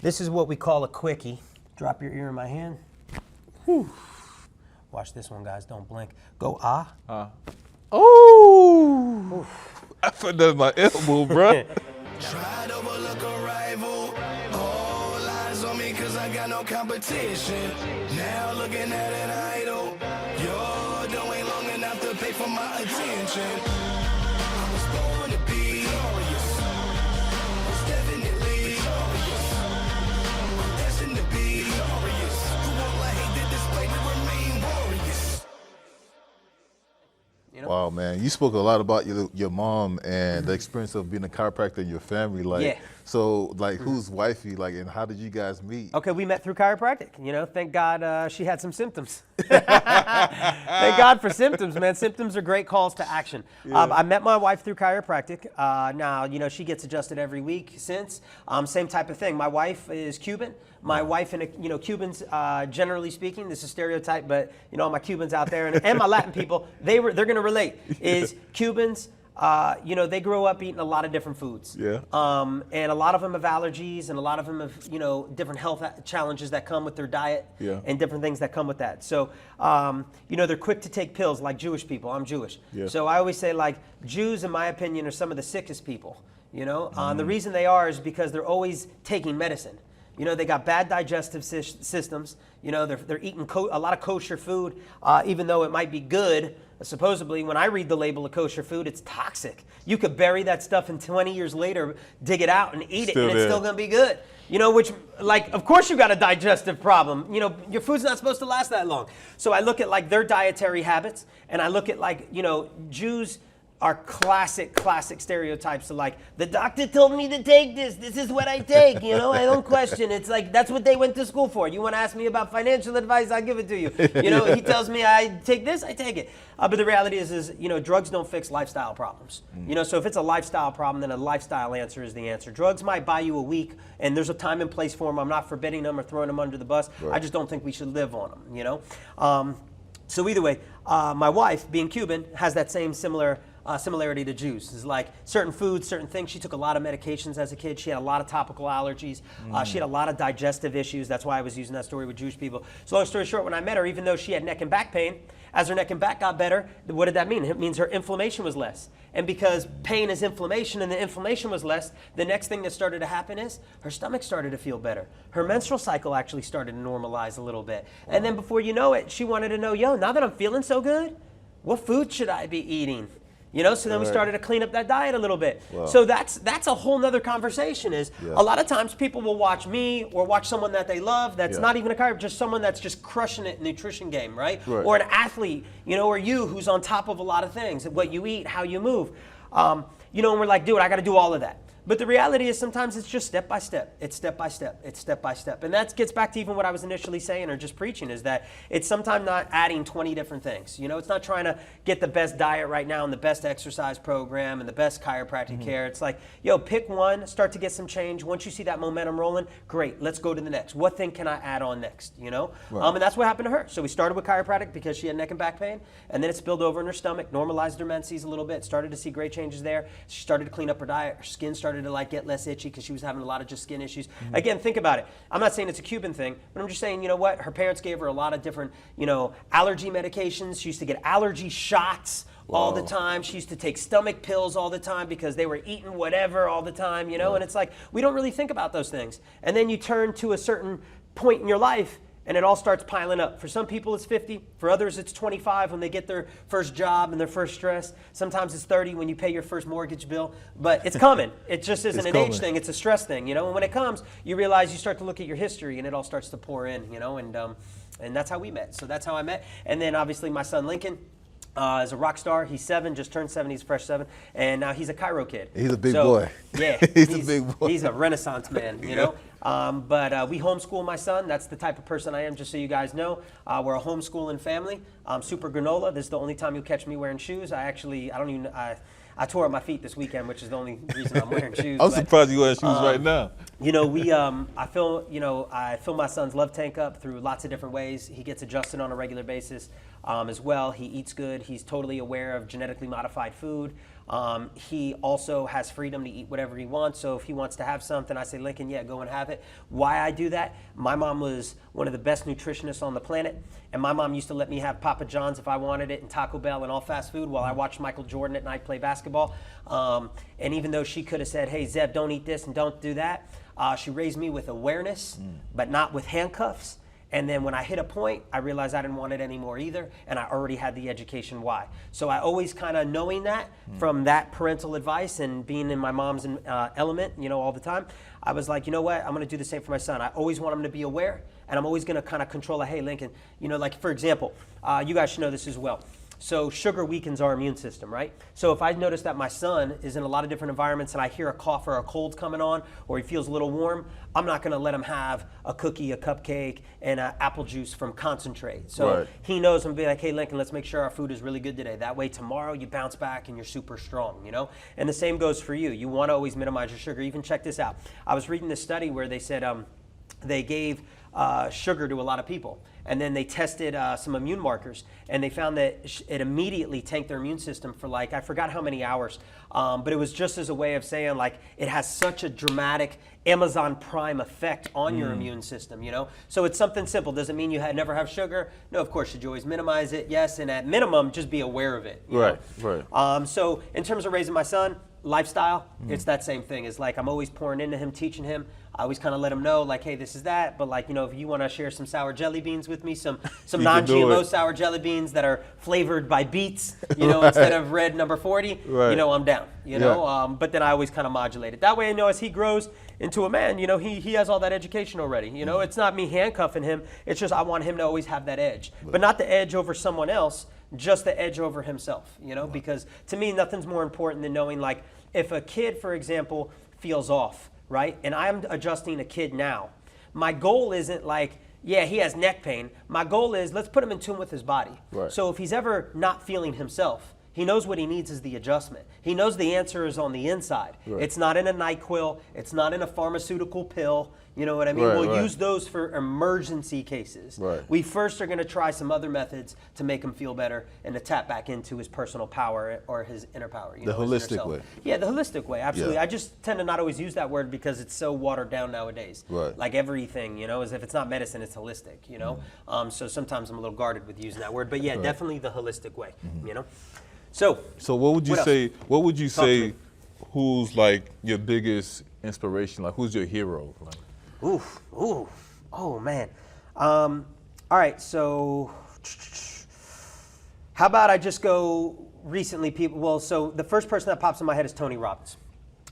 This is what we call a quickie. Drop your ear in my hand. Whew. Watch this one, guys. Don't blink. Go ah. Oh! I put that in my elbow, bro. Tried to overlook a rival. All eyes on me cause I got no competition. Now looking at an idol. Your dough ain't long enough to pay for my attention. I was born to be glorious. Most definitely glorious. I'm destined to be glorious. Who won't let hate the display to remain warriors? Wow, man, you spoke a lot about your mom and the experience of being a chiropractor in your family. Like, Yeah. So, like, who's wifey? Like, and how did you guys meet? Okay, we met through chiropractic. You know, thank God she had some symptoms. Thank God for symptoms, man. Symptoms are great calls to action. Yeah. I met my wife through chiropractic. Now, you know, she gets adjusted every week since. Same type of thing. My wife is Cuban. My wife and, you know, Cubans, generally speaking, this is stereotype, but, you know, all my Cubans out there and my Latin people, they're going to relate, is Cubans, you know, they grow up eating a lot of different foods. Yeah. And a lot of them have allergies and a lot of them have, you know, different health challenges that come with their diet and different things that come with that. So, you know, they're quick to take pills like Jewish people. I'm Jewish. Yeah. So I always say, like, Jews, in my opinion, are some of the sickest people, you know. The reason they are is because they're always taking medicine. You know, they got bad digestive systems. You know, they're eating a lot of kosher food, even though it might be good. Supposedly, when I read the label of kosher food, it's toxic. You could bury that stuff and 20 years later, dig it out and eat it, and it's still going to be good. You know, which, like, of course you got a digestive problem. You know, your food's not supposed to last that long. So I look at, like, their dietary habits, and I look at, like, you know, Jews are classic stereotypes of, like, the doctor told me to take this. This is what I take, you know, I don't question. It's like, that's what they went to school for. You want to ask me about financial advice, I give it to you. You know, he tells me I take this, I take it. But the reality is, you know, drugs don't fix lifestyle problems. You know, so if it's a lifestyle problem, then a lifestyle answer is the answer. Drugs might buy you a week, and there's a time and place for them. I'm not forbidding them or throwing them under the bus. Right. I just don't think we should live on them, you know. So either way, my wife, being Cuban, has that same similarity to Jews. It's like certain foods, certain things. She took a lot of medications as a kid. She had a lot of topical allergies. She had a lot of digestive issues. That's why I was using that story with Jewish people. So long story short, when I met her, even though she had neck and back pain, as her neck and back got better, what did that mean? It means her inflammation was less. And because pain is inflammation and the inflammation was less, the next thing that started to happen is her stomach started to feel better. Her menstrual cycle actually started to normalize a little bit. And then before you know it, she wanted to know, yo, now that I'm feeling so good, what food should I be eating? You know, so then we started to clean up that diet a little bit. Wow. So that's a whole nother conversation is a lot of times people will watch me or watch someone that they love that's not even a chiropractor, just someone that's just crushing it in the nutrition game, right? Or an athlete, you know, or you who's on top of a lot of things, what you eat, how you move. You know, and we're like, dude, I got to do all of that. But the reality is sometimes it's just step by step. It's step by step. It's step by step. And that gets back to even what I was initially saying or just preaching is that it's sometimes not adding 20 different things. You know, it's not trying to get the best diet right now and the best exercise program and the best chiropractic care. It's like, yo, pick one, start to get some change. Once you see that momentum rolling, great, let's go to the next. What thing can I add on next, you know? And that's what happened to her. So we started with chiropractic because she had neck and back pain, and then it spilled over in her stomach, normalized her menses a little bit, started to see great changes there. She started to clean up her diet. Her skin started to like get less itchy because she was having a lot of just skin issues. Again, think about it. I'm not saying it's a Cuban thing, but I'm just saying, you know what? Her parents gave her a lot of different, you know, allergy medications. She used to get allergy shots all the time. She used to take stomach pills all the time because they were eating whatever all the time, you know? And it's like, we don't really think about those things. And then you turn to a certain point in your life and it all starts piling up. For some people, it's 50. For others, it's 25 when they get their first job and their first stress. Sometimes it's 30 when you pay your first mortgage bill. But it's coming. It just isn't an age thing. It's a stress thing, you know? And when it comes, you realize you start to look at your history and it all starts to pour in, you know? And that's how we met. So that's how I met. And then obviously my son Lincoln is a rock star. He's 7, just turned 7. He's a fresh 7. And now he's a chiro kid. He's a big boy. Yeah. he's a big boy. He's a renaissance man, you know? But we homeschool my son. That's the type of person I am, just so you guys know. We're a homeschooling family. Super granola. This is the only time you'll catch me wearing shoes. I tore up my feet this weekend, which is the only reason I'm wearing shoes. I'm surprised you wearing shoes right now. You know, I fill my son's love tank up through lots of different ways. He gets adjusted on a regular basis as well. He eats good. He's totally aware of genetically modified food. He also has freedom to eat whatever he wants. So if he wants to have something, I say, Lincoln, yeah, go and have it. Why I do that? My mom was one of the best nutritionists on the planet. And my mom used to let me have Papa John's if I wanted it and Taco Bell and all fast food while I watched Michael Jordan at night play basketball. And even though she could have said, hey, Zev, don't eat this and don't do that, she raised me with awareness, but not with handcuffs. And then when I hit a point, I realized I didn't want it anymore either, and I already had the education why. So I always kind of knowing that from that parental advice and being in my mom's element, you know, all the time, I was like, you know what, I'm going to do the same for my son. I always want him to be aware, and I'm always going to kind of control, like, hey, Lincoln, you know, like, for example, you guys should know this as well. So sugar weakens our immune system, right? So if I notice that my son is in a lot of different environments and I hear a cough or a cold's coming on, or he feels a little warm, I'm not gonna let him have a cookie, a cupcake, and apple juice from concentrate. So he knows I'm gonna be like, hey, Lincoln, let's make sure our food is really good today. That way tomorrow you bounce back and you're super strong, you know? And the same goes for you. You wanna always minimize your sugar. Even check this out. I was reading this study where they said they gave sugar to a lot of people. And then they tested some immune markers, and they found that it immediately tanked their immune system for like, I forgot how many hours, but it was just as a way of saying like, it has such a dramatic Amazon Prime effect on your immune system, you know? So it's something simple. Does it mean you never have sugar? No, of course. Should you always minimize it? Yes, and at minimum, just be aware of it. You know? So in terms of raising my son, lifestyle, it's that same thing. It's like I'm always pouring into him, teaching him. I always kind of let him know, like, hey, this is that. But like, you know, if you want to share some sour jelly beans with me, some non-GMO sour jelly beans that are flavored by beets, you know, instead of red number 40, you know, I'm down. You know, but then I always kind of modulate it. That way, you know, as he grows into a man, you know, he has all that education already. You know, it's not me handcuffing him. It's just I want him to always have that edge, but not the edge over someone else, just the edge over himself. You know, because to me, nothing's more important than knowing, like, if a kid, for example, feels off, right? And I'm adjusting a kid now. My goal isn't like, yeah, he has neck pain. My goal is let's put him in tune with his body. So if he's ever not feeling himself, he knows what he needs is the adjustment. He knows the answer is on the inside. It's not in a NyQuil. It's not in a pharmaceutical pill. You know what I mean? We'll use those for emergency cases. We first are going to try some other methods to make him feel better and to tap back into his personal power or his inner power. You know, the holistic way. Yeah, the holistic way, absolutely. I just tend to not always use that word because it's so watered down nowadays. Like everything, you know, as if it's not medicine, it's holistic, you know? So sometimes I'm a little guarded with using that word. But yeah, definitely the holistic way, you know? So what would you say, who's like your biggest inspiration? Like, who's your hero? Like, oh man. All right, so how about I just go recently people, well, so the first person that pops in my head is Tony Robbins.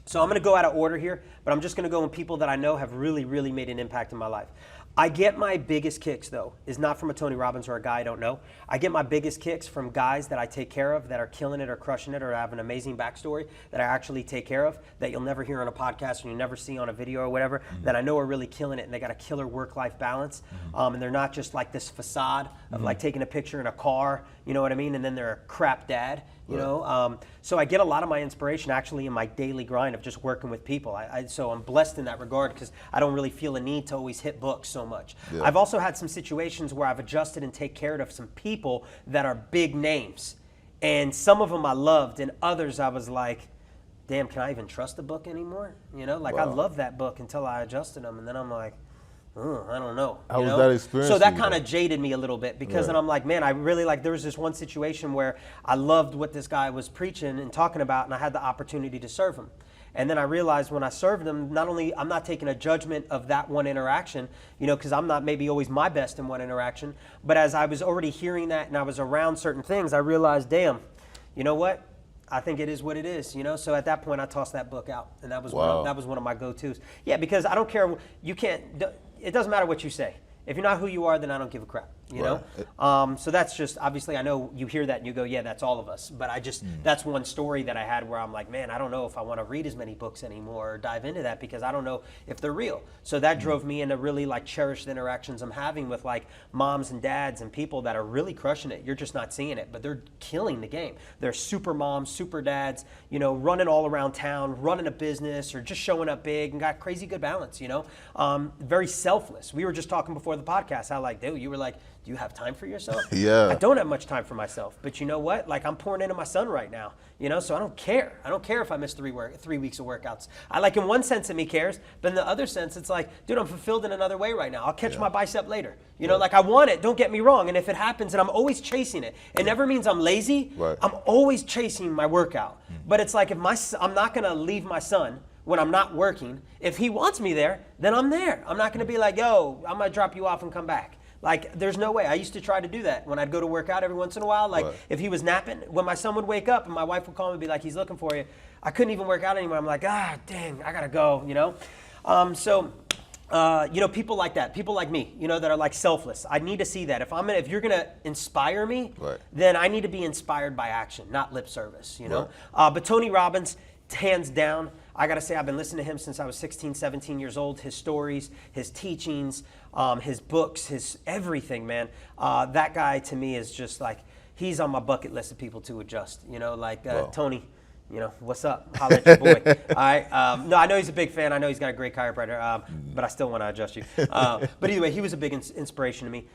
So I'm gonna go out of order here, but I'm just gonna go in people that I know have really, really made an impact in my life. I get my biggest kicks, though, is not from a Tony Robbins or a guy I don't know. I get my biggest kicks from guys that I take care of that are killing it or crushing it or have an amazing backstory that I actually take care of that you'll never hear on a podcast or you never see on a video or whatever, that I know are really killing it and they got a killer work-life balance. And they're not just like this facade of like taking a picture in a car, you know what I mean? And then they're a crap dad. You know, so I get a lot of my inspiration actually in my daily grind of just working with people. So I'm blessed in that regard because I don't really feel a need to always hit books so much. I've also had some situations where I've adjusted and take care of some people that are big names. And some of them I loved and others I was like, damn, can I even trust a book anymore? You know, like I loved that book until I adjusted them and then I'm like, I don't know. How was that experience? So that kind of jaded me a little bit because then I'm like, man, I really like, there was this one situation where I loved what this guy was preaching and talking about and I had the opportunity to serve him. And then I realized when I served him, not only I'm not taking a judgment of that one interaction, you know, because I'm not maybe always my best in one interaction, but as I was already hearing that and I was around certain things, I realized, damn, you know what? I think it is what it is, you know. So at that point, I tossed that book out, and that was one of my go-tos. Yeah, because I don't care. You can't. It doesn't matter what you say. If you're not who you are, then I don't give a crap, you know? So that's just, obviously, I know you hear that and you go, yeah, that's all of us. But I just, that's one story that I had where I'm like, man, I don't know if I want to read as many books anymore or dive into that because I don't know if they're real. So that drove me into really like cherished interactions I'm having with like moms and dads and people that are really crushing it. You're just not seeing it, but they're killing the game. They're super moms, super dads, you know, running all around town, running a business or just showing up big and got crazy good balance, you know? Very selfless. We were just talking before the podcast how like, dude, you were like, do you have time for yourself? Yeah. I don't have much time for myself, but you know what? Like, I'm pouring into my son right now, you know, so I don't care. I don't care if I miss 3 weeks of workouts. I like, in one sense, it me cares, but in the other sense, it's like, dude, I'm fulfilled in another way right now. I'll catch my bicep later. You know, like, I want it, don't get me wrong, and if it happens, and I'm always chasing it, it never means I'm lazy. I'm always chasing my workout. But it's like, if I'm not gonna leave my son when I'm not working. If he wants me there, then I'm there. I'm not gonna be like, yo, I'm gonna drop you off and come back. Like, there's no way. I used to try to do that when I'd go to work out every once in a while. Like, if he was napping, when my son would wake up and my wife would call me and be like, he's looking for you, I couldn't even work out anymore. I'm like, dang, I gotta go, you know? You know, people like that, people like me, you know, that are like selfless. I need to see that. If you're gonna inspire me, then I need to be inspired by action, not lip service, you know? But Tony Robbins, hands down, I gotta say, I've been listening to him since I was 16, 17 years old. His stories, his teachings, his books, his everything, man. That guy to me is just like, he's on my bucket list of people to adjust, you know, like Tony, you know, what's up? Holla at your boy. All right. No, I know he's a big fan. I know he's got a great chiropractor, but I still want to adjust you. But either way, he was a big inspiration to me.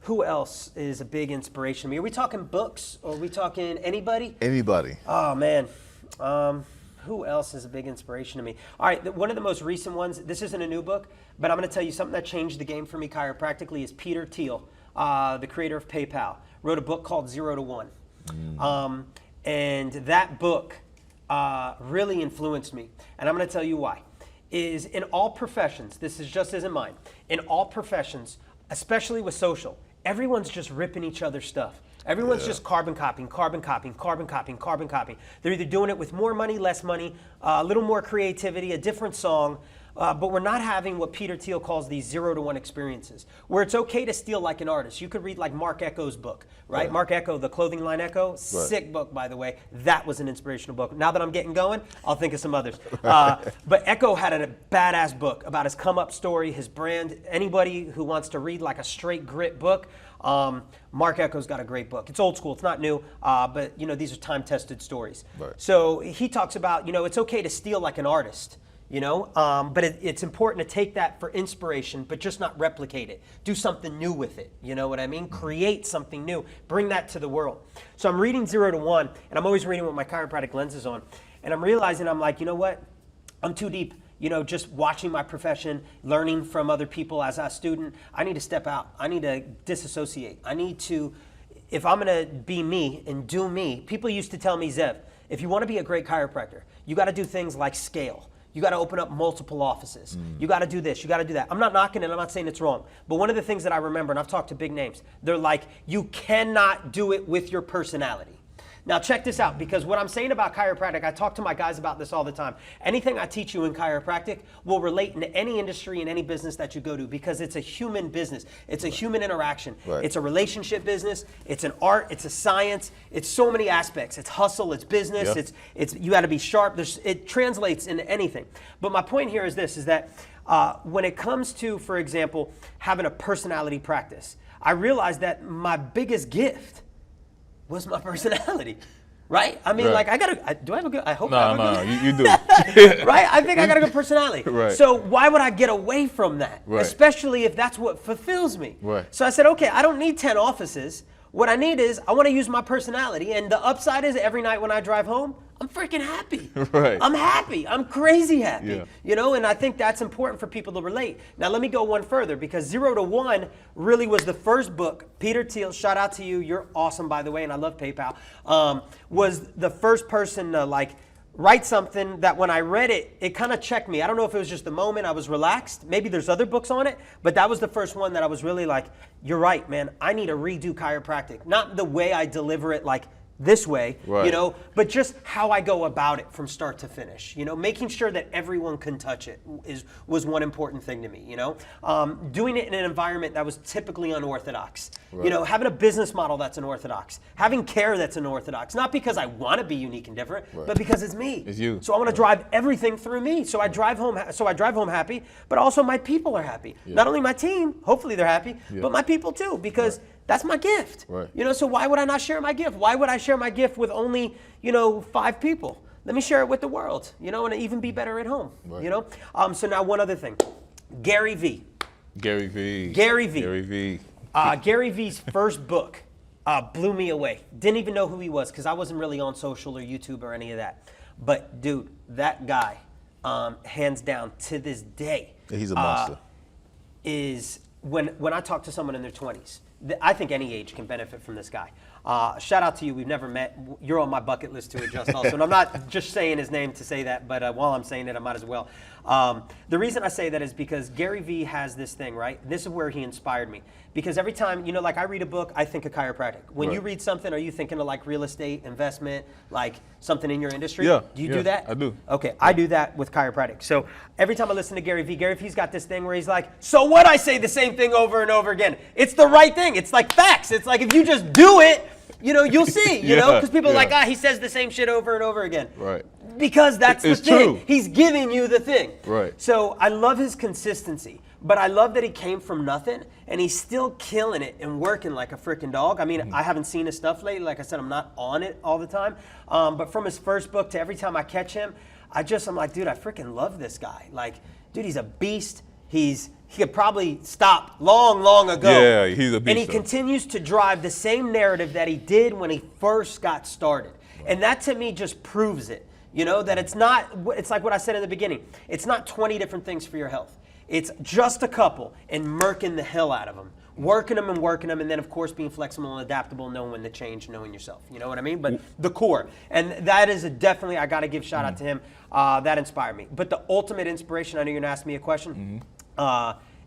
Who else is a big inspiration to me? Are we talking books or are we talking anybody? Anybody. Oh, man. Who else is a big inspiration to me? All right, one of the most recent ones, this isn't a new book, but I'm going to tell you something that changed the game for me chiropractically is Peter Thiel, the creator of PayPal, wrote a book called 0 to 1. And that book really influenced me. And I'm going to tell you why. Is in all professions, this is just isn't mine, in all professions, especially with social, everyone's just ripping each other's stuff. Everyone's just carbon copying. They're either doing it with more money, less money, a little more creativity, a different song, but we're not having what Peter Thiel calls these 0 to 1 experiences, where it's okay to steal like an artist. You could read like Mark Ecko's book, right? Mark Ecko, the clothing line Ecko, sick book, by the way. That was an inspirational book. Now that I'm getting going, I'll think of some others. But Ecko had a badass book about his come up story, his brand. Anybody who wants to read like a straight grit book, Mark Ecko's got a great book. It's old school, it's not new, but you know, these are time-tested stories. So he talks about, you know, it's okay to steal like an artist, you know, but it's important to take that for inspiration, but just not replicate it. Do something new with it, you know what I mean? Create something new, bring that to the world. So I'm reading 0 to 1, and I'm always reading with my chiropractic lenses on, and I'm realizing, I'm like, you know what, I'm too deep. You know, just watching my profession, learning from other people as a student, I need to step out. I need to disassociate. I need to, if I'm gonna be me and do me, people used to tell me, Zev, if you wanna be a great chiropractor, you gotta do things like scale. You gotta open up multiple offices. You gotta do this, you gotta do that. I'm not knocking it, I'm not saying it's wrong. But one of the things that I remember, and I've talked to big names, they're like, you cannot do it with your personality. Now check this out, because what I'm saying about chiropractic, I talk to my guys about this all the time. Anything I teach you in chiropractic will relate in any industry and any business that you go to, because it's a human business. It's a human interaction. It's a relationship business. It's an art. It's a science. It's so many aspects. It's hustle. It's business. It's you got to be sharp. It translates into anything. But my point here is this: is that when it comes to, for example, having a personality practice, I realized that my biggest gift was my personality, right? I mean, like, do I have a good, I hope I have a good. You do. Right? I think I got a good personality. So why would I get away from that? Especially if that's what fulfills me. So I said, okay, I don't need 10 offices. What I need is, I want to use my personality, and the upside is every night when I drive home, I'm freaking happy. I'm happy. I'm crazy happy. You know, and I think that's important for people to relate. Now, let me go one further, because 0 to 1 really was the first book. Peter Thiel, shout out to you. You're awesome, by the way, and I love PayPal. Was the first person to like write something that when I read it, it kind of checked me. I don't know if it was just the moment I was relaxed. Maybe there's other books on it, but that was the first one that I was really like, you're right, man. I need to redo chiropractic. Not the way I deliver it, like this way, you know, but just how I go about it from start to finish, you know, making sure that everyone can touch it was one important thing to me, you know, doing it in an environment that was typically unorthodox, you know, having a business model that's unorthodox, having care that's unorthodox, not because I want to be unique and different, but because it's me. It's you. So I want to drive everything through me. So I drive home happy, but also my people are happy. Not only my team, hopefully they're happy, but my people too, because that's my gift. You know, so why would I not share my gift? Why would I share my gift with only, you know, 5 people? Let me share it with the world, you know, and even be better at home, you know? So now one other thing. Gary V. Gary V. Gary V. Gary V. Gary Vee's first book blew me away. Didn't even know who he was because I wasn't really on social or YouTube or any of that. But dude, that guy, hands down to this day, He's a monster. Is when I talk to someone in their 20s, I think any age can benefit from this guy. Shout out to you. We've never met. You're on my bucket list to adjust also. And I'm not just saying his name to say that, but while I'm saying it, I might as well. The reason I say that is because Gary Vee has this thing, right? This is where he inspired me. Because every time, like I read a book, I think of chiropractic. When you read something, are you thinking of like real estate, investment, like something in your industry? Yeah. Do you do that? I do. Okay, I do that with chiropractic. So every time I listen to Gary Vee's got this thing where he's like, so what? I say the same thing over and over again. It's the right thing. It's like facts. It's like if you just do it, you'll see, because people are like, he says the same shit over and over again. Right. Because that's the thing. True. He's giving you the thing. Right. So I love his consistency, but I love that he came from nothing and he's still killing it and working like a freaking dog. I mean, I haven't seen his stuff lately. Like I said, I'm not on it all the time. But from his first book to every time I catch him, I'm like, dude, I freaking love this guy. Like, dude, he's a beast. He could probably stop long ago. Yeah, he's a beast. And he continues to drive the same narrative that he did when he first got started. Right. And that to me just proves it, that it's like what I said in the beginning. It's not 20 different things for your health. It's just a couple and murking the hell out of them. Working them, and then of course being flexible and adaptable, knowing when to change, knowing yourself. You know what I mean? But the core, and that is definitely, I got to give shout out to him. That inspired me. But the ultimate inspiration, I know you're gonna ask me a question,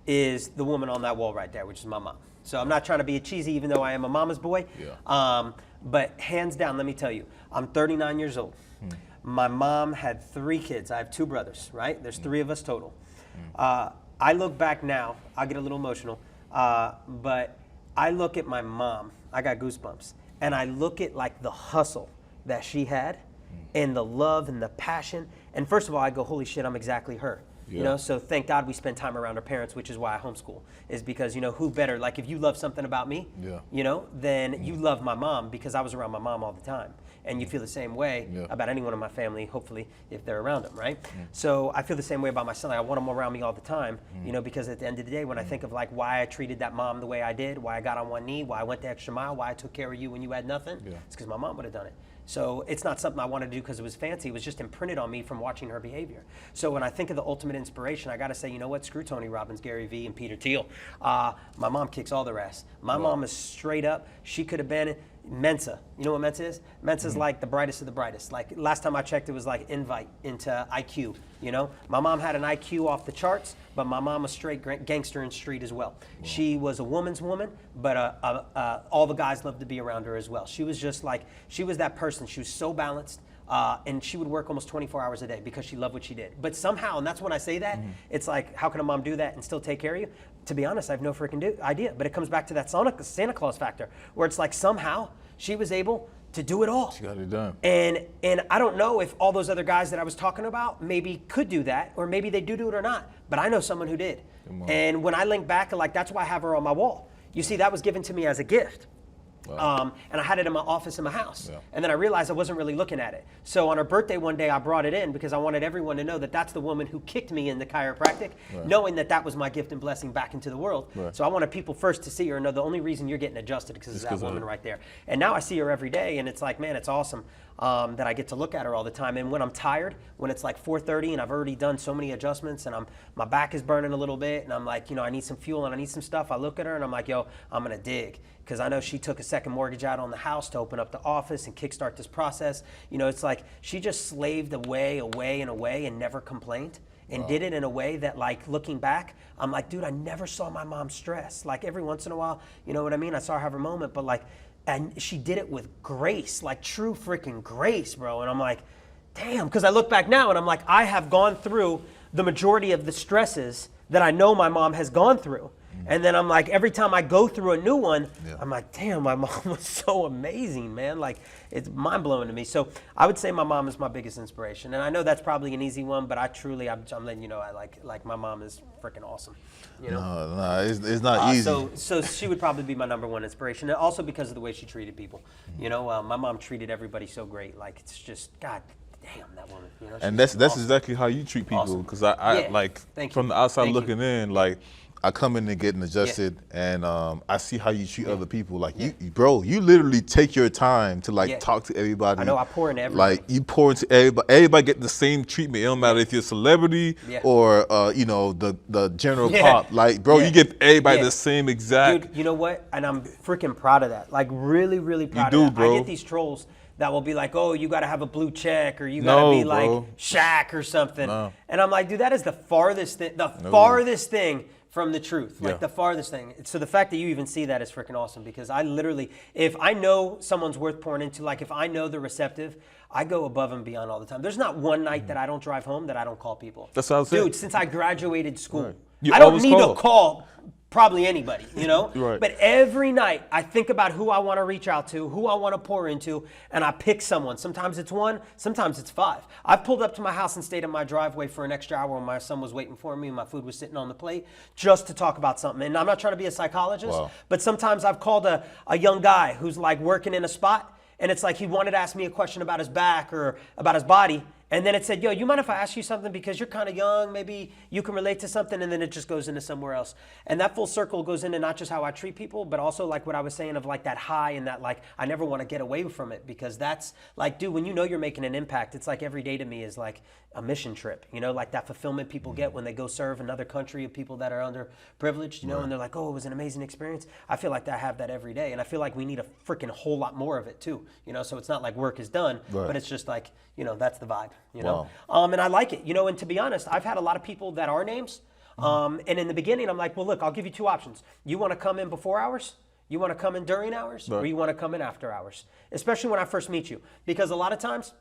is the woman on that wall right there, which is my mom. So I'm not trying to be cheesy, even though I am a mama's boy. Yeah. But hands down, let me tell you, I'm 39 years old. My mom had 3 kids. I have 2 brothers, right? There's 3 of us total. I look back now, I get a little emotional. But I look at my mom, I got goosebumps, and I look at like the hustle that she had and the love and the passion. And first of all, I go, holy shit, I'm exactly her. Yeah. So thank God we spend time around our parents, which is why I homeschool, is because, who better, like if you love something about me, then you love my mom, because I was around my mom all the time. And you feel the same way about anyone in my family, hopefully, if they're around them, right? So I feel the same way about my son. I want them around me all the time, because at the end of the day, when I think of like why I treated that mom the way I did, why I got on one knee, why I went the extra mile, why I took care of you when you had nothing, it's because my mom would have done it. So it's not something I wanted to do because it was fancy. It was just imprinted on me from watching her behavior. So when I think of the ultimate inspiration, I got to say, you know what? Screw Tony Robbins, Gary Vee, and Peter Thiel. My mom kicks all their ass. My mom is straight up. She could have been Mensa. You know what Mensa is? Mensa is like the brightest of the brightest. Like last time I checked, it was like invite into IQ. My mom had an IQ off the charts, but my mom was straight gangster in street as well. She was a woman's woman, but all the guys loved to be around her as well. She was just like, she was that person. She was so balanced. And she would work almost 24 hours a day because she loved what she did. But somehow, and that's when I say that, it's like, how can a mom do that and still take care of you? To be honest, I have no freaking idea. But it comes back to that Santa Claus factor, where it's like somehow she was able to do it all. She got it done. And I don't know if all those other guys that I was talking about maybe could do that, or maybe they do it or not. But I know someone who did. And when I link back, like that's why I have her on my wall. You see, that was given to me as a gift. Wow. And I had it in my office in my house. And then I realized I wasn't really looking at it. So on her birthday one day, I brought it in because I wanted everyone to know that that's the woman who kicked me into chiropractic, knowing that that was my gift and blessing back into the world. So I wanted people first to see her and know the only reason you're getting adjusted because it's that woman right there. And now I see her every day, and it's like, man, it's awesome that I get to look at her all the time. And when I'm tired, when it's like 4:30 and I've already done so many adjustments and my back is burning a little bit and I'm like, I need some fuel and I need some stuff, I look at her and I'm like, yo, I'm gonna dig. Because I know she took a second mortgage out on the house to open up the office and kickstart this process. It's like she just slaved away and never complained. And did it in a way that, like, looking back, I'm like, dude, I never saw my mom stress. Like, every once in a while, you know what I mean? I saw her have her moment, but like, and she did it with grace, like true freaking grace, bro. And I'm like, damn, because I look back now and I'm like, I have gone through the majority of the stresses that I know my mom has gone through. And then I'm like, every time I go through a new one, I'm like, damn, my mom was so amazing, man. Like, it's mind blowing to me. So I would say my mom is my biggest inspiration. And I know that's probably an easy one, but I truly, I'm letting you know, I like my mom is freaking awesome. No, it's not easy. So she would probably be my number one inspiration. And also because of the way she treated people. My mom treated everybody so great. Like, it's just, God damn, that woman. And that's awesome. Exactly how you treat people. Because I like, from the outside looking in, like, I come in and getting adjusted, and I see how you treat other people. Like you literally take your time to like talk to everybody. I know, I pour in everybody. Like you pour into everybody. Everybody get the same treatment. It don't matter if you're a celebrity or you know, the general pop. Like, bro, you give everybody the same exact. Dude, you know what? And I'm freaking proud of that. Like, really, really proud of that. Bro. I get these trolls that will be like, oh, you got to have a blue check, or you got to be like Shaq or something. And I'm like, dude, that is the farthest thing, farthest thing from the truth. Like the farthest thing. So the fact that you even see that is freaking awesome, because I literally, if I know someone's worth pouring into, like if I know they're receptive, I go above and beyond all the time. There's not one night that I don't drive home that I don't call people. That's what I was saying. Dude, since I graduated school, You I don't always need call. to call probably anybody, you know? Right. But every night I think about who I want to reach out to, who I want to pour into, and I pick someone. Sometimes it's one, sometimes it's five. I've pulled up to my house and stayed in my driveway for an extra hour when my son was waiting for me and my food was sitting on the plate, just to talk about something. And I'm not trying to be a psychologist, but sometimes I've called a young guy who's like working in a spot, and it's like he wanted to ask me a question about his back or about his body. And then it said, yo, you mind if I ask you something, because you're kind of young, maybe you can relate to something, and then it just goes into somewhere else. And that full circle goes into not just how I treat people, but also like what I was saying of like that high, and that like I never want to get away from it, because that's like, dude, when you know you're making an impact, it's like every day to me is like a mission trip, you know, like that fulfillment people get when they go serve another country of people that are underprivileged, you know, and they're like, oh, it was an amazing experience. I feel like I have that every day, and I feel like we need a freaking whole lot more of it too, you know, so it's not like work is done, but it's just like, you know, that's the vibe, you know. And I like it, you know, and to be honest, I've had a lot of people that are names. And in the beginning, I'm like, well, look, I'll give you two options. You want to come in before hours? You want to come in during hours? Or you want to come in after hours? Especially when I first meet you. Because a lot of times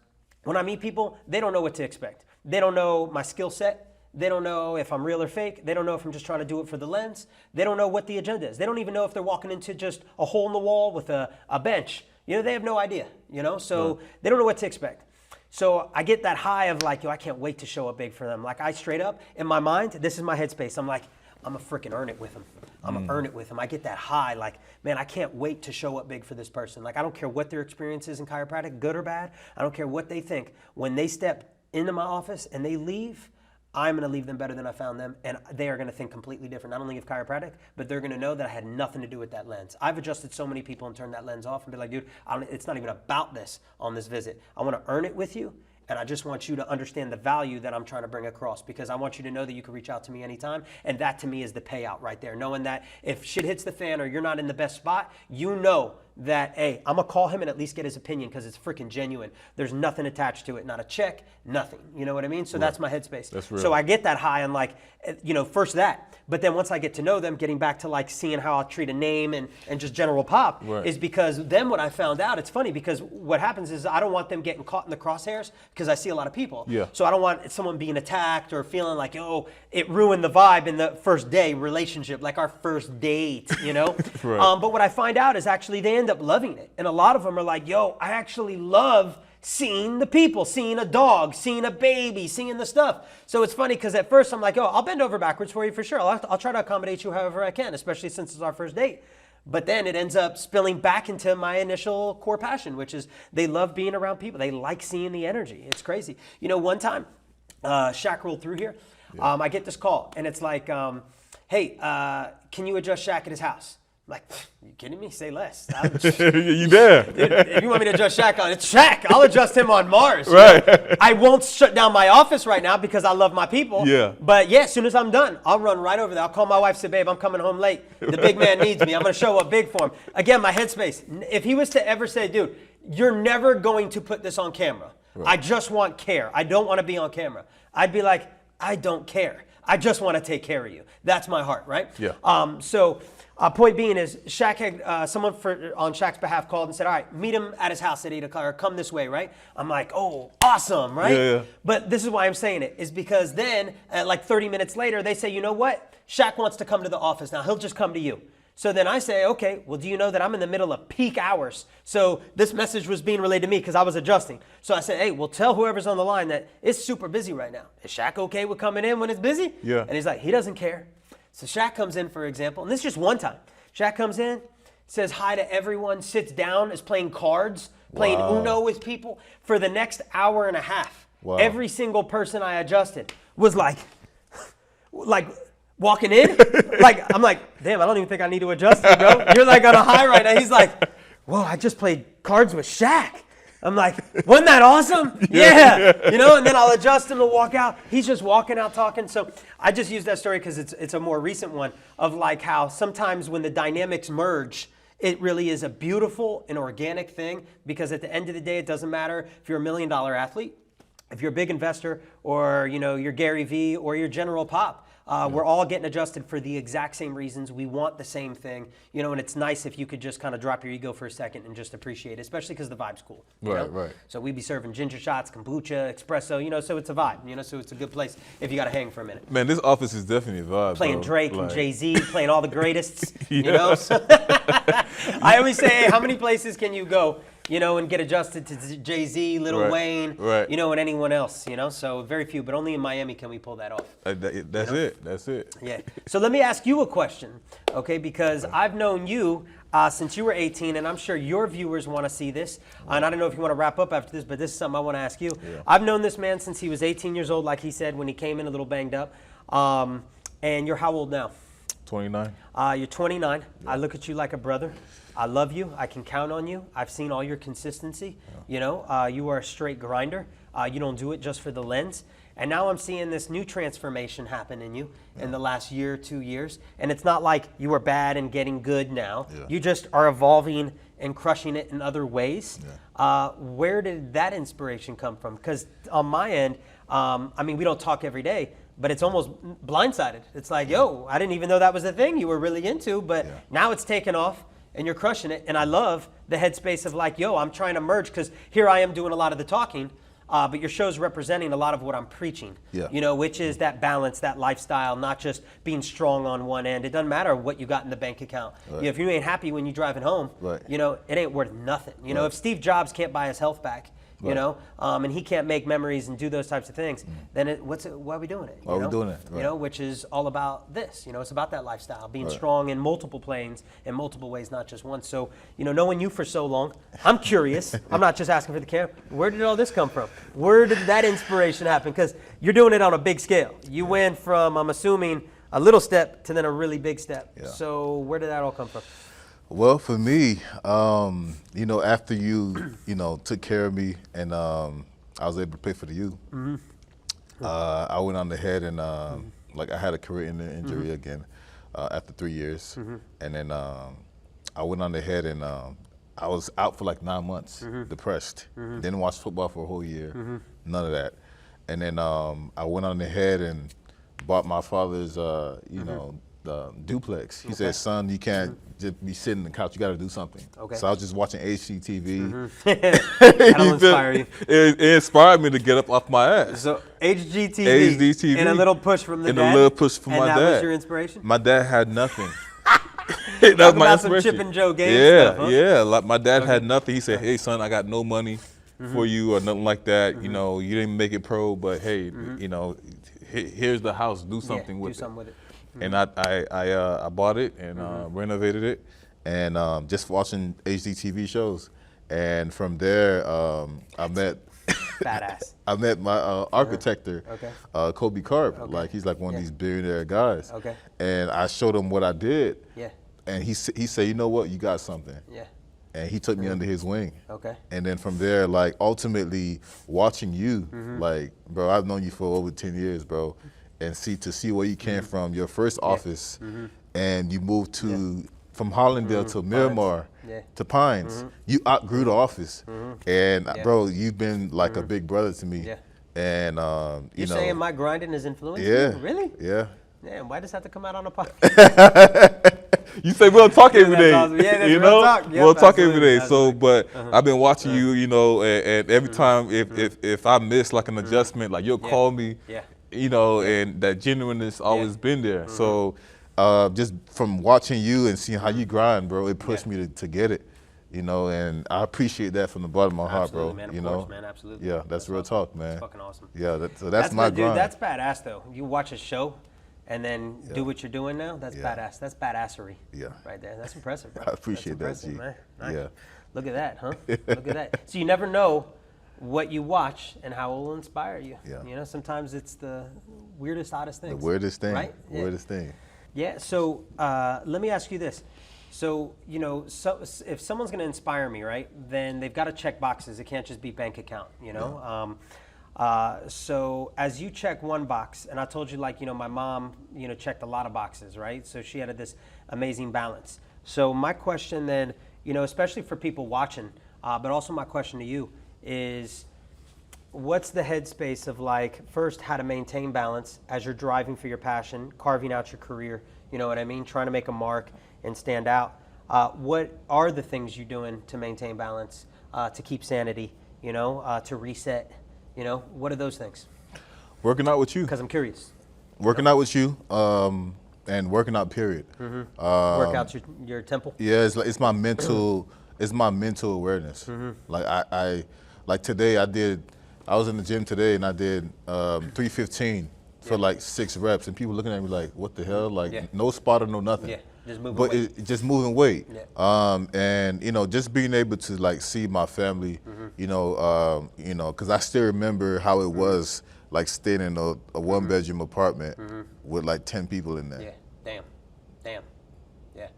when I meet people, they don't know what to expect. They don't know my skill set. They don't know if I'm real or fake. They don't know if I'm just trying to do it for the lens. They don't know what the agenda is. They don't even know if they're walking into just a hole in the wall with a bench. You know, they have no idea, you know? So they don't know what to expect. So I get that high of like, yo, I can't wait to show up big for them. Like I straight up, in my mind, this is my headspace. I'm like, I'm gonna freaking earn it with them. I'm gonna earn it with them. I get that high, like, man, I can't wait to show up big for this person. Like, I don't care what their experience is in chiropractic, good or bad. I don't care what they think. When they step into my office and they leave, I'm going to leave them better than I found them, and they are going to think completely different, not only of chiropractic, but they're going to know that I had nothing to do with that lens. I've adjusted so many people and turned that lens off and be like, dude, it's not even about this on this visit. I want to earn it with you, and I just want you to understand the value that I'm trying to bring across, because I want you to know that you can reach out to me anytime, and that to me is the payout right there, knowing that if shit hits the fan or you're not in the best spot, you know that, hey, I'm going to call him and at least get his opinion, because it's freaking genuine. There's nothing attached to it, not a check, nothing. You know what I mean? So that's my headspace. That's real. So I get that high on like, you know, first that. But then once I get to know them, getting back to like seeing how I treat a name and just general pop is because then what I found out, it's funny because what happens is I don't want them getting caught in the crosshairs, because I see a lot of people. Yeah. So I don't want someone being attacked or feeling like, oh, it ruined the vibe in the first day relationship, like our first date, you know? But what I find out is actually they end up loving it. And a lot of them are like, yo, I actually love seeing the people, seeing a dog, seeing a baby, seeing the stuff. So it's funny because at first I'm like, oh, I'll bend over backwards for you for sure. I'll try to accommodate you however I can, especially since it's our first date. But then it ends up spilling back into my initial core passion, which is they love being around people. They like seeing the energy. It's crazy. You know, one time, Shaq rolled through here. I get this call, and it's like, hey, can you adjust Shaq at his house? I'm like, you kidding me? Say less. You there? Dude, if you want me to adjust Shaq on, it's Shaq. I'll adjust him on Mars. Right. You know? I won't shut down my office right now because I love my people. Yeah. But yeah, as soon as I'm done, I'll run right over there. I'll call my wife, say, babe, I'm coming home late. The big man needs me. I'm going to show up big for him. Again, my headspace. If he was to ever say, dude, you're never going to put this on camera. Right. I just want care. I don't want to be on camera. I'd be like, I don't care. I just want to take care of you. That's my heart, right? Yeah. Point being is Shaq had someone on Shaq's behalf called and said, all right, meet him at his house at 8 o'clock or come this way, right? I'm like, oh, awesome, right? Yeah. But this is why I'm saying it, is because then like 30 minutes later, they say, you know what? Shaq wants to come to the office now. He'll just come to you. So then I say, okay, well, do you know that I'm in the middle of peak hours? So this message was being relayed to me because I was adjusting. So I said, hey, well, tell whoever's on the line that it's super busy right now. Is Shaq okay with coming in when it's busy? Yeah. And he's like, he doesn't care. So Shaq comes in, for example, and this is just one time. Shaq comes in, says hi to everyone, sits down, is playing cards, playing Uno with people for the next hour and a half. Wow. Every single person I adjusted was like walking in, like, I'm like, damn, I don't even think I need to adjust it, bro. You're like on a high right now. He's like, whoa, I just played cards with Shaq. I'm like, wasn't that awesome? Yeah. You know, and then I'll adjust him to walk out. He's just walking out talking. So I just use that story because it's a more recent one of like how sometimes when the dynamics merge, it really is a beautiful and organic thing, because at the end of the day, it doesn't matter if you're $1 million athlete, if you're a big investor, or you're Gary Vee, or you're General Pop. We're all getting adjusted for the exact same reasons. We want the same thing, and it's nice if you could just kind of drop your ego for a second and just appreciate it, especially because the vibe's cool. Right. So we'd be serving ginger shots, kombucha, espresso, so it's a vibe, so it's a good place if you got to hang for a minute. Man, this office is definitely a vibe. Playing bro. Drake and Jay-Z, playing all the greatest, So I always say, hey, how many places can you go, and get adjusted to Jay-Z, Lil Wayne, and anyone else, So very few, but only in Miami can we pull that off. That's it. Yeah. So let me ask you a question, okay? Because I've known you since you were 18, and I'm sure your viewers want to see this. And I don't know if you want to wrap up after this, but this is something I want to ask you. Yeah. I've known this man since he was 18 years old, like he said, when he came in a little banged up. And you're how old now? 29. You're 29. Yeah. I look at you like a brother. I love you. I can count on you. I've seen all your consistency. Yeah. You are a straight grinder. You don't do it just for the lens. And now I'm seeing this new transformation happen in you in the last year, 2 years. And it's not like you were bad and getting good now. Yeah. You just are evolving and crushing it in other ways. Yeah. Where did that inspiration come from? Because on my end, we don't talk every day, but it's almost blindsided. It's like, yo, I didn't even know that was a thing you were really into, but now it's taken off and you're crushing it. And I love the headspace of like, yo, I'm trying to merge, because here I am doing a lot of the talking. But your show's representing a lot of what I'm preaching, which is that balance, that lifestyle, not just being strong on one end. It doesn't matter what you got in the bank account. Right. If you ain't happy when you're driving home, it ain't worth nothing. If Steve Jobs can't buy his health back, and he can't make memories and do those types of things, then why are we doing it? Why are we doing it? Right. Which is all about this. It's about that lifestyle, being strong in multiple planes, in multiple ways, not just one. So, knowing you for so long, I'm curious. I'm not just asking for the camera. Where did all this come from? Where did that inspiration happen? Because you're doing it on a big scale. You went from, I'm assuming, a little step to then a really big step. Yeah. So where did that all come from? Well, for me, after you, took care of me and I was able to play for the youth, I went on ahead and I had a career-ending injury again after 3 years. And then I went on ahead and I was out for like 9 months, depressed. Didn't watch football for a whole year, none of that. And then I went on ahead and bought my father's, the duplex. He said, son, you can't just be sitting on the couch. You got to do something. Okay. So I was just watching HGTV. That'll inspire you. It inspired me to get up off my ass. So HGTV. And a little push from the dad. And a little push from my dad. And that was your inspiration? My dad had nothing. That was my inspiration. Some Chip and Joe game stuff, huh? Yeah. Like my dad had nothing. He said, hey, son, I got no money for you or nothing like that. You didn't make it pro, but hey, here's the house. Do something with it. Do something with it. And I bought it and renovated it, and just watching HGTV shows. And from there, I met badass. I met my architector, Kobe Karp. Like he's like one of these billionaire guys. Okay. And I showed him what I did. Yeah. And he said, you know what, you got something. Yeah. And he took me under his wing. Okay. And then from there, like ultimately watching you, like, bro, I've known you for over 10 years, bro. And to see where you came from, your first office, and you moved from Hollandale to Miramar to Pines. You outgrew the office, and bro, you've been like a big brother to me. Yeah. And you're saying my grinding has influenced you? Really? Yeah. Damn, why does that have to come out on a podcast? You say we'll talk every day. Awesome. Yeah, that's real talk. Yep, we'll talk every day. So, but I've been watching you, and every time if I miss like an adjustment, like you'll call me. Yeah. And that genuineness always been there. So just from watching you and seeing how you grind, bro, it pushed me to get it, and I appreciate that from the bottom of my heart, bro. Man, of course, man, absolutely. Yeah, that's real talk, man. That's fucking awesome. Yeah, so that's my grind. Dude, that's badass, though. You watch a show and then do what you're doing now, that's badass. That's badassery. Yeah. Right there. That's impressive, bro. I appreciate that, G. Man. Nice. Yeah. Look at that, huh? Look at that. So you never know what you watch and how it will inspire you. Yeah. You know, sometimes it's the weirdest, oddest things. The weirdest thing. Right? Yeah. Weirdest thing. Yeah. So let me ask you this. So, you know, if someone's going to inspire me, right, then they've got to check boxes. It can't just be bank account, you know. Yeah. So as you check one box, and I told you, like, you know, my mom, you know, checked a lot of boxes, right? So she had this amazing balance. So my question then, you know, especially for people watching, but also my question to you is, what's the headspace of, like, first, how to maintain balance as you're driving for your passion, carving out your career, you know what I mean, trying to make a mark and stand out. What are the things you're doing to maintain balance, to keep sanity, you know, to reset, you know, what are those things? Working out with you. Because I'm curious. Working out with you, and working out, period. Work out your temple? Yeah, it's my mental, it's my mental awareness. Like I like today I was in the gym today and I did 315 for like 6 reps, and people looking at me like, what the hell? Like no spotter, no nothing. Yeah, just moving but weight. just moving weight. Yeah. And you know, just being able to like see my family, you know, because I still remember how it was like staying in a 1-bedroom apartment with like 10 people in there. Yeah, damn, yeah.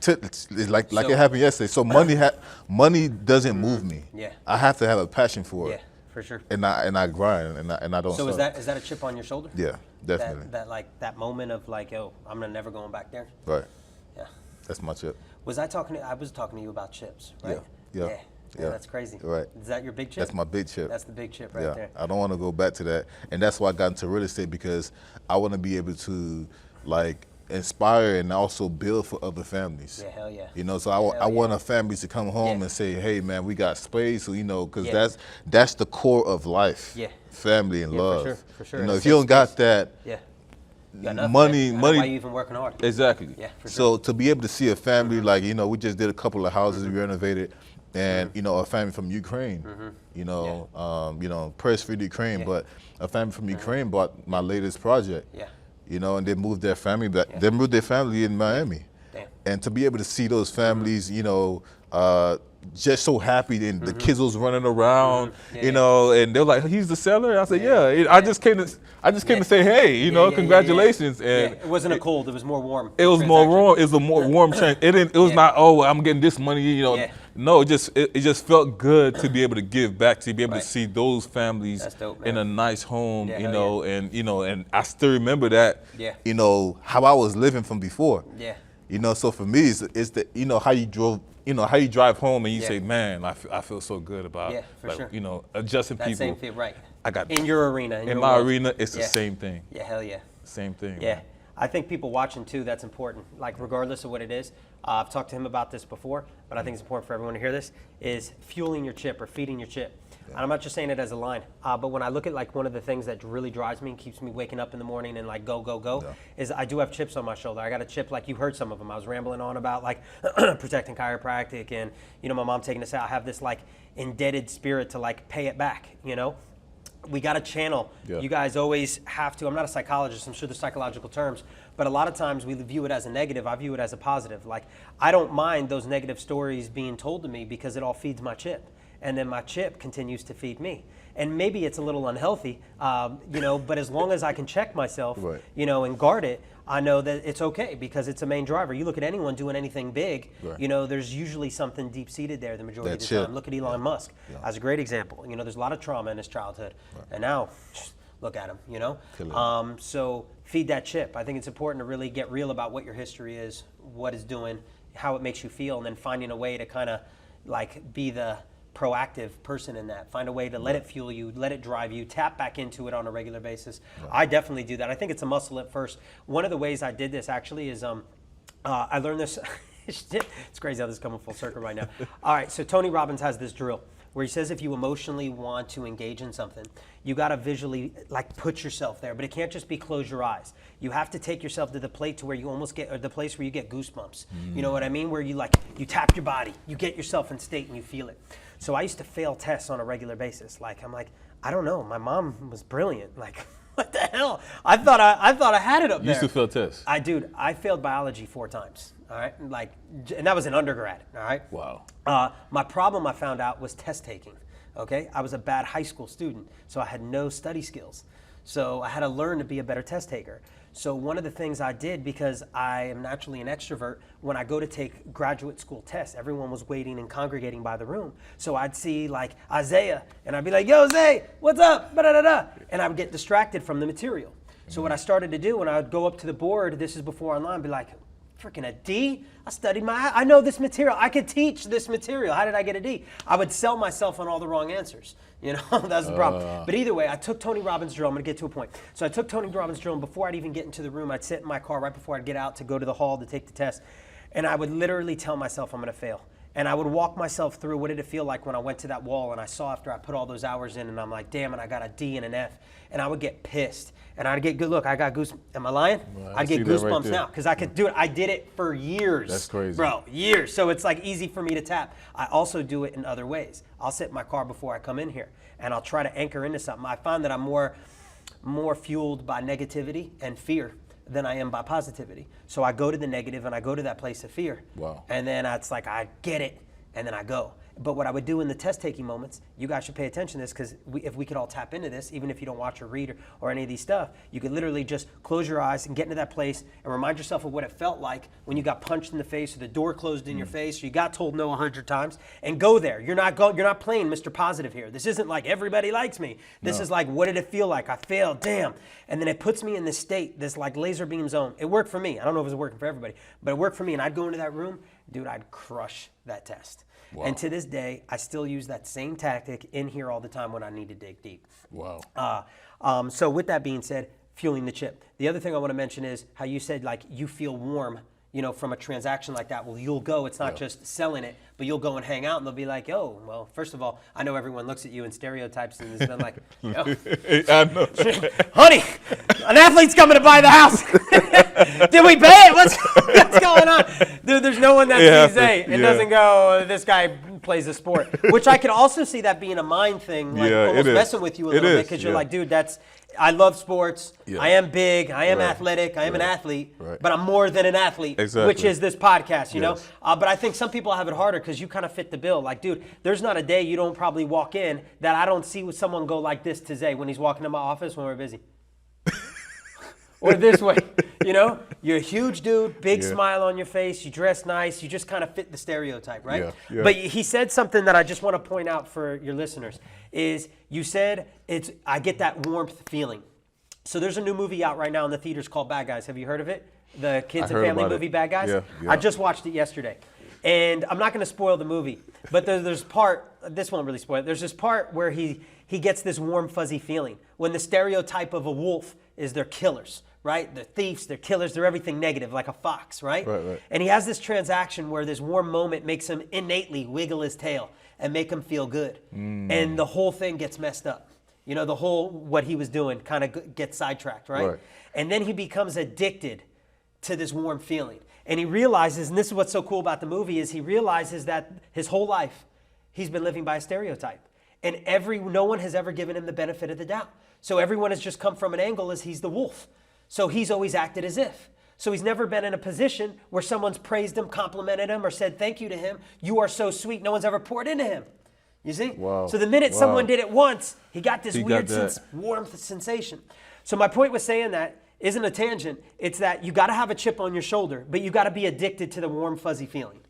It's like it happened yesterday. So money doesn't move me. Yeah. I have to have a passion for it. Yeah, for sure. And I grind and I don't. So suck. is that a chip on your shoulder? Yeah, definitely. That like that moment of like, oh, I'm never going back there. Right. Yeah. That's my chip. I was talking to you about chips, right? Yeah. Yeah, that's crazy. Right. Is that your big chip? That's my big chip. That's the big chip right there. I don't want to go back to that. And that's why I got into real estate, because I want to be able to like inspire and also build for other families. Yeah, hell yeah. You know, so I want a family to come home and say, hey man, we got space, you know, because that's the core of life. Yeah. Family and love. For sure. You know, if you don't got that, you got nothing, money. Why are you even working hard? Exactly. Yeah, for sure. So to be able to see a family, like, you know, we just did a couple of houses, we renovated, and you know, a family from Ukraine, you know, prayers for Ukraine, but a family from Ukraine bought my latest project. Yeah. You know, and they moved their family back. They moved their family in Miami. Damn. And to be able to see those families, you know, just so happy, and the kids was running around, you know, and they're like, he's the seller. I said, yeah. I just came to say, hey, you know, congratulations. And it wasn't a cold; it was more warm. It was more warm. It was a more warm change. It was not, oh, I'm getting this money, you know. Yeah. No, it just felt good to be able to give back, to be able to see those families That's dope, in a nice home, Yeah, you hell know, and I still remember that, you know, how I was living from before. Yeah. You know, so for me, it's the, you know, how you drive home and you say, man, I feel so good about, like, you know, adjusting that people. Same thing, right? I got in your arena. In my arena, it's the same thing. Yeah, hell yeah. Same thing. Yeah. Man. I think people watching too, that's important. Like regardless of what it is, I've talked to him about this before, but I think it's important for everyone to hear this, is fueling your chip or feeding your chip. And I'm not just saying it as a line, but when I look at like one of the things that really drives me and keeps me waking up in the morning and like go, is I do have chips on my shoulder. I got a chip, like you heard some of them. I was rambling on about like protecting chiropractic and, you know, my mom taking us out. I have this like indebted spirit to like pay it back, you know? We got to channel. You guys always have to. I'm not a psychologist. I'm sure there's psychological terms, but a lot of times we view it as a negative. I view it as a positive. Like, I don't mind those negative stories being told to me because it all feeds my chip. And then my chip continues to feed me. And maybe it's a little unhealthy, you know, but as long as I can check myself, you know, and guard it, I know that it's okay because it's a main driver. You look at anyone doing anything big, you know, there's usually something deep-seated there the majority of the time. Look at Elon Musk as a great example. You know, there's a lot of trauma in his childhood. And now, look at him, you know? So feed that chip. I think it's important to really get real about what your history is, what it's doing, how it makes you feel, and then finding a way to kind of like be the proactive person in that. Find a way to let it fuel you, let it drive you, tap back into it on a regular basis. I definitely do that. I think it's a muscle at first. One of the ways I did this actually is I learned this. It's crazy how this is coming full circle right now. All right, so Tony Robbins has this drill where he says if you emotionally want to engage in something, you got to visually like put yourself there, but it can't just be close your eyes. You have to take yourself to the plate to where you almost get, or the place where you get goosebumps. You know what I mean? Where you like, you tap your body, you get yourself in state and you feel it. So I used to fail tests on a regular basis. Like, I'm like, I don't know, my mom was brilliant. Like, what the hell? I thought I had it up there. You used to fail tests? I failed biology 4 times. All right, like, and that was in undergrad. All right. Wow. My problem I found out was test taking. okay? I was a bad high school student, so I had no study skills. So I had to learn to be a better test taker. So one of the things I did, because I am naturally an extrovert, when I go to take graduate school tests, everyone was waiting and congregating by the room. So I'd see like Isaiah, and I'd be like, yo, Zay, what's up? Ba-da-da-da. And I would get distracted from the material. So what I started to do when I would go up to the board, this is before online, be like, freaking a D? I know this material. I could teach this material. How did I get a D? I would sell myself on all the wrong answers. You know, that's the problem. But either way, I took Tony Robbins' drill. I'm going to get to a point. So I took Tony Robbins' drill, and before I'd even get into the room, I'd sit in my car right before I'd get out to go to the hall to take the test. And I would literally tell myself I'm going to fail. And I would walk myself through what did it feel like when I went to that wall and I saw after I put all those hours in and I'm like, damn, and I got a D and an F. And I would get pissed. And I'd get good. Look, I got goosebumps. Am I lying? Well, I'd get goosebumps now because I could do it. I did it for years. That's crazy. Bro, years. So it's like easy for me to tap. I also do it in other ways. I'll sit in my car before I come in here and I'll try to anchor into something. I find that I'm more fueled by negativity and fear than I am by positivity. So I go to the negative and I go to that place of fear. Wow. And then it's like I get it and then I go. But what I would do in the test-taking moments, you guys should pay attention to this because if we could all tap into this, even if you don't watch or read or any of these stuff, you could literally just close your eyes and get into that place and remind yourself of what it felt like when you got punched in the face or the door closed in your face or you got told no 100 times and go there. You're not playing Mr. Positive here. This isn't like everybody likes me. This is like, what did it feel like? I failed, damn. And then it puts me in this state, this like laser beam zone. It worked for me. I don't know if it was working for everybody, but it worked for me. And I'd go into that room, dude, I'd crush that test. Wow. And to this day, I still use that same tactic in here all the time when I need to dig deep. Wow. So with that being said, fueling the chip. The other thing I want to mention is how you said like you feel warm, you know, from a transaction like that. Well, you'll go, it's not just selling it, but you'll go and hang out and they'll be like, yo, well, first of all, I know everyone looks at you in stereotypes and has been like, yo, I know. honey, an athlete's coming to buy the house. Did we pay it? What's going on? Dude, there's no one that sees A and doesn't go, this guy plays a sport. Which I could also see that being a mind thing, like almost messing with you a little bit because you're like, dude, I love sports. Yeah. I am big. I am athletic. I am an athlete. Right. But I'm more than an athlete, which is this podcast, you know? But I think some people have it harder because you kind of fit the bill. Like, dude, there's not a day you don't probably walk in that I don't see someone go like this to Zay when he's walking to my office when we're busy. Or this way, you know? You're a huge dude, big smile on your face, you dress nice, you just kind of fit the stereotype, right? Yeah. But he said something that I just want to point out for your listeners, is you said, I get that warmth feeling. So there's a new movie out right now in the theaters called Bad Guys. Have you heard of it? The kids and family movie Bad Guys? Yeah. I just watched it yesterday. And I'm not going to spoil the movie, but there's part, this won't really spoil it, there's this part where he gets this warm, fuzzy feeling. When the stereotype of a wolf is they're killers. Right? They're thieves, they're killers, they're everything negative, like a fox, right? Right. And he has this transaction where this warm moment makes him innately wiggle his tail and make him feel good. And the whole thing gets messed up. You know, what he was doing kind of gets sidetracked, right? And then he becomes addicted to this warm feeling. And he realizes, and this is what's so cool about the movie, is he realizes that his whole life, he's been living by a stereotype. And no one has ever given him the benefit of the doubt. So everyone has just come from an angle as he's the wolf. So he's always acted as if. So he's never been in a position where someone's praised him, complimented him, or said thank you to him. You are so sweet. No one's ever poured into him. You see? Wow. So the minute someone did it once, he got this weird warmth sensation. So my point with saying that isn't a tangent. It's that you got to have a chip on your shoulder, but you got to be addicted to the warm, fuzzy feeling.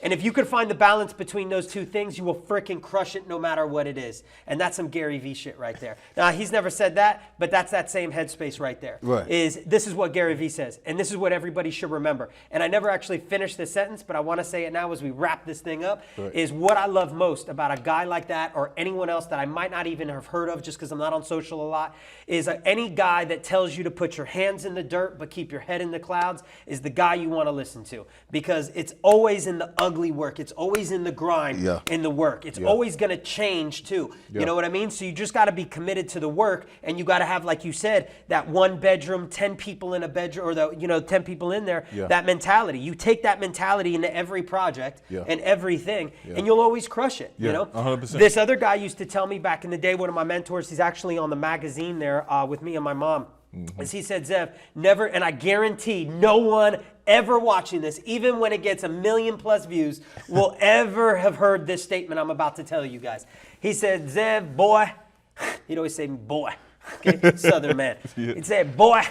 And if you could find the balance between those two things, you will freaking crush it no matter what it is. And that's some Gary V shit right there. Now, he's never said that, but that's that same headspace right there. This is what Gary V says, and this is what everybody should remember. And I never actually finished this sentence, but I want to say it now as we wrap this thing up, is what I love most about a guy like that or anyone else that I might not even have heard of just because I'm not on social a lot, is any guy that tells you to put your hands in the dirt but keep your head in the clouds is the guy you want to listen to. Because it's always in the ugly work. It's always in the grind, in the work. It's always going to change too. You know what I mean? So you just got to be committed to the work, and you got to have, like you said, that one bedroom, 10 people in a bedroom, or 10 people in there, that mentality. You take that mentality into every project and everything, and you'll always crush it, you know? 100%. This other guy used to tell me back in the day, one of my mentors, he's actually on the magazine there with me and my mom, is he said, Zev, never, and I guarantee no one ever watching this, even when it gets 1 million+ views, will ever have heard this statement I'm about to tell you guys. He said, Zev, boy, he'd always say, boy, okay, Southern man. Yeah. He'd say, boy,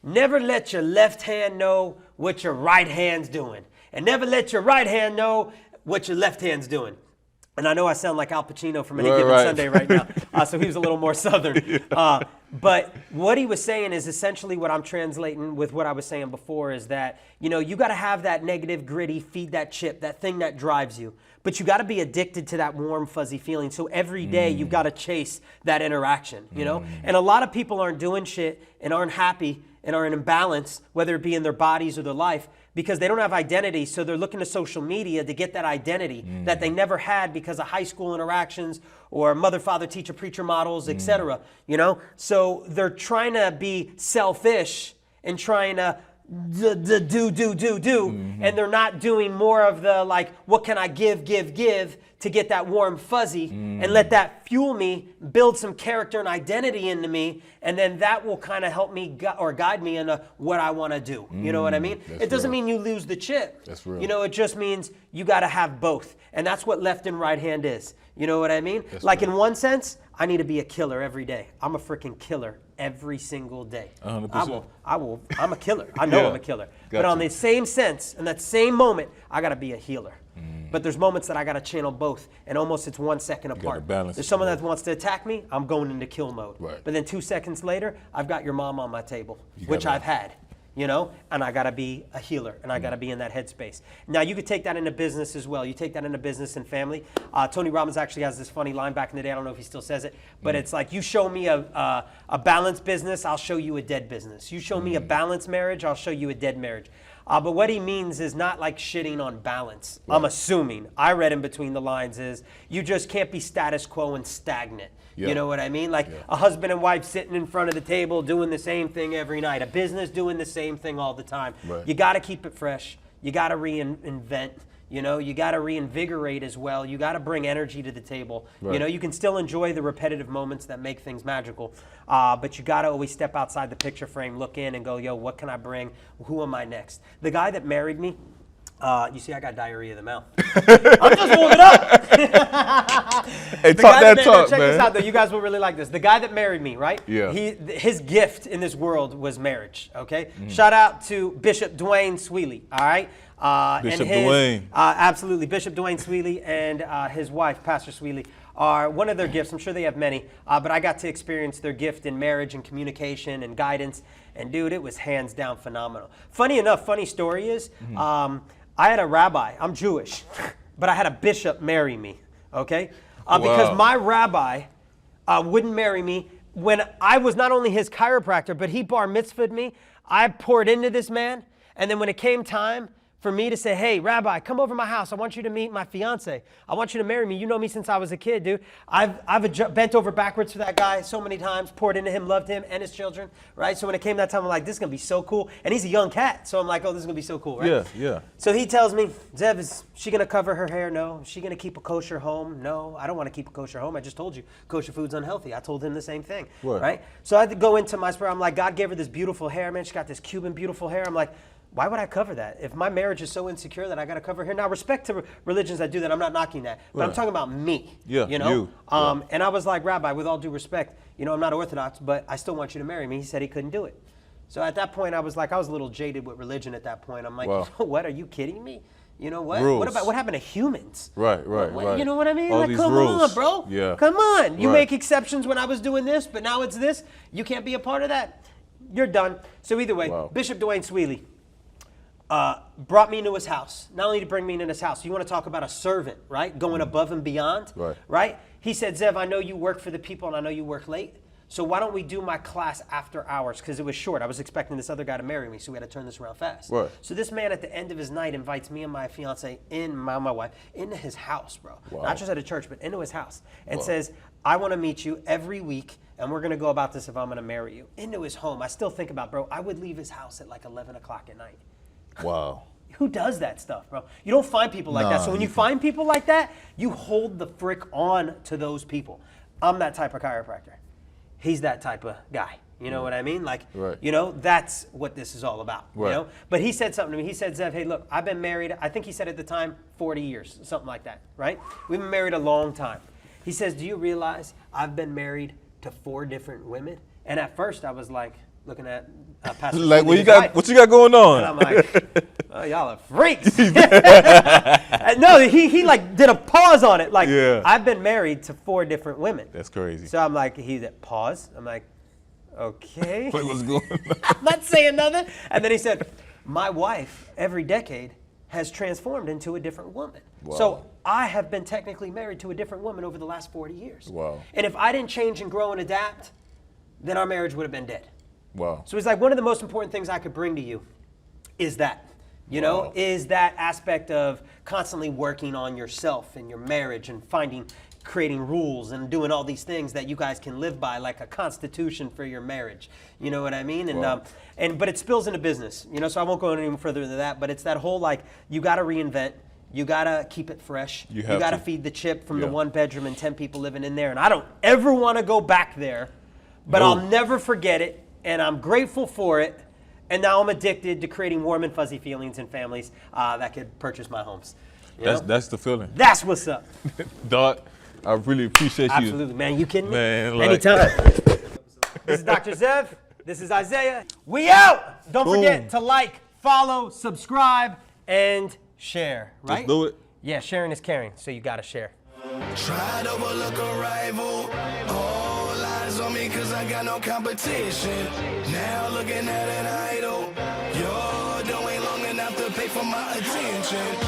never let your left hand know what your right hand's doing. And never let your right hand know what your left hand's doing. And I know I sound like Al Pacino from Any Given Sunday right now, so he was a little more Southern. Yeah. But what he was saying is essentially what I'm translating with what I was saying before is that, you know, you got to have that negative, gritty, feed that chip, that thing that drives you. But you got to be addicted to that warm, fuzzy feeling. So every day you've got to chase that interaction, you know? And a lot of people aren't doing shit and aren't happy and are in imbalance, whether it be in their bodies or their life, because they don't have identity. So they're looking to social media to get that identity that they never had because of high school interactions or mother, father, teacher, preacher models, etc. You know? So they're trying to be selfish and trying to do, and they're not doing more of the like, what can I give to get that warm fuzzy and let that fuel me, build some character and identity into me, and then that will kind of help me or guide me into what I want to do. You know what I mean? It doesn't mean you lose the chip. That's real. You know, it just means you got to have both, and that's what left and right hand is. You know what I mean? That's like real. in one sense, I need to be a killer every day. I'm a freaking killer every single day. 100%. I'm a killer. I know Yeah. I'm a killer. Got But on you. the same sense, in that same moment, I got to be a healer. But there's moments that I got to channel both, and almost it's 1 second apart. balance There's it, someone yeah. that wants to attack me, I'm going into kill mode. Right. But then 2 seconds later, I've got your mom on my table, You which gotta- I've had. You know, and I gotta be a healer, and I gotta be in that headspace. Now you could take that into business as well. You take that into business and family. Tony Robbins actually has this funny line back in the day. I don't know if he still says it, but it's like, you show me a balanced business, I'll show you a dead business. You show me a balanced marriage, I'll show you a dead marriage. But what he means is not like shitting on balance. I'm assuming. I read in between the lines is you just can't be status quo and stagnant. Yeah. You know what I mean? Like a husband and wife sitting in front of the table doing the same thing every night. A business doing the same thing all the time. Right. You got to keep it fresh. You got to reinvent. You know, you got to reinvigorate as well. You got to bring energy to the table. Right. You know, you can still enjoy the repetitive moments that make things magical, but you got to always step outside the picture frame, look in and go, yo, what can I bring? Who am I next? The guy that married me, you see, I got diarrhea of the mouth. I'm just warming up. Hey, The talk guy that talk, check man. this out, though. You guys will really like this. The guy that married me, right? Yeah. His gift in this world was marriage, okay? Shout out to Bishop Dwayne Sweely, all right? Bishop Dwayne. Absolutely. Bishop Dwayne Sweely and his wife, Pastor Sweely, are one of their gifts. I'm sure they have many, but I got to experience their gift in marriage and communication and guidance. And, dude, it was hands down phenomenal. Funny enough, funny story is, I had a rabbi. I'm Jewish, but I had a bishop marry me, okay? Because my rabbi wouldn't marry me when I was not only his chiropractor, but he bar mitzvahed me. I poured into this man, and then when it came time for me to say, hey, Rabbi, come over to my house. I want you to meet my fiance. I want you to marry me. You know me since I was a kid, dude. I've bent over backwards for that guy so many times, poured into him, loved him and his children, right? So when it came that time, I'm like, this is going to be so cool. And he's a young cat. So I'm like, oh, this is going to be so cool, right? Yeah, yeah. So he tells me, Zev, is she going to cover her hair? No. Is she going to keep a kosher home? No. I don't want to keep a kosher home. I just told you, kosher food's unhealthy. I told him the same thing, What? right? So I had to go into my spirit. I'm like, God gave her this beautiful hair, man. She got this Cuban beautiful hair. I'm like, why would I cover that? If my marriage is so insecure that I got to cover her. Now, respect to religions that do that. I'm not knocking that. But I'm talking about me. Yeah, you know? you. And I was like, Rabbi, with all due respect, you know, I'm not Orthodox, but I still want you to marry me. He said he couldn't do it. So at that point, I was a little jaded with religion at that point. I'm like, Wow. you know what? Are you kidding me? You know what? Rules. What happened to humans? Right. You know what I mean? All Like, these come rules. on, bro. Yeah. Come on. You Right. make exceptions when I was doing this, but now it's this. You can't be a part of that. You're done. So either way, Wow. Bishop Dwayne Sweely brought me into his house. Not only to bring me into his house, you want to talk about a servant, right? Going above and beyond, right? He said, Zev, I know you work for the people and I know you work late. So why don't we do my class after hours? Because it was short. I was expecting this other guy to marry me, so we had to turn this around fast. Right. So this man at the end of his night invites me and my fiance, my wife, into his house, bro. Wow. Not just at a church, but into his house. And says, I want to meet you every week, and we're going to go about this if I'm going to marry you. Into his home. I still think about, bro, I would leave his house at like 11 o'clock at night. Wow. Who does that stuff, bro? You don't find people like that. So when you find people like that, you hold the frick on to those people. I'm that type of chiropractor. He's that type of guy. You know what I mean? Like, Right. you know, that's what this is all about, Right. you know? But he said something to me. He said, Zev, hey, look, I've been married, I think he said at the time, 40 years, something like that, right? We've been married a long time. He says, do you realize I've been married to 4 different women? And at first I was like, looking at Pastor Like, Steve and his what wife, you got going on? and I'm like, oh, y'all are freaks. No, he like did a pause on it. Like, Yeah. I've been married to 4 different women. That's crazy. So I'm like, he did pause. I'm like, okay. Like, what's going on? I'm not saying nothing. And then he said, my wife, every decade, has transformed into a different woman. Wow. So I have been technically married to a different woman over the last 40 years. Wow. And if I didn't change and grow and adapt, then our marriage would have been dead. Wow. So he's like, one of the most important things I could bring to you is that, you know, Wow. is that aspect of constantly working on yourself and your marriage and creating rules and doing all these things that you guys can live by, like a constitution for your marriage. You know what I mean? And Wow. but it spills into business, you know, so I won't go any further than that, but it's that whole, like, you got to reinvent. You got to keep it fresh. You have got to to. feed the chip from the Yeah. 1 bedroom and 10 people living in there. And I don't ever want to go back there, but No. I'll never forget it. And I'm grateful for it. And now I'm addicted to creating warm and fuzzy feelings in families that could purchase my homes. You know? That's the feeling. That's what's up. Doc, I really appreciate you. Absolutely, man. You kidding me? Man, like- Anytime. This is Dr. Zev. This is Isaiah. We out. Don't forget to like, follow, subscribe, and share. Right? Just do it. Yeah, sharing is caring. So you got to share. Tried to overlook a rival. All eyes on me cause I got no competition. Now looking at an idol. You're doing long enough to pay for my attention.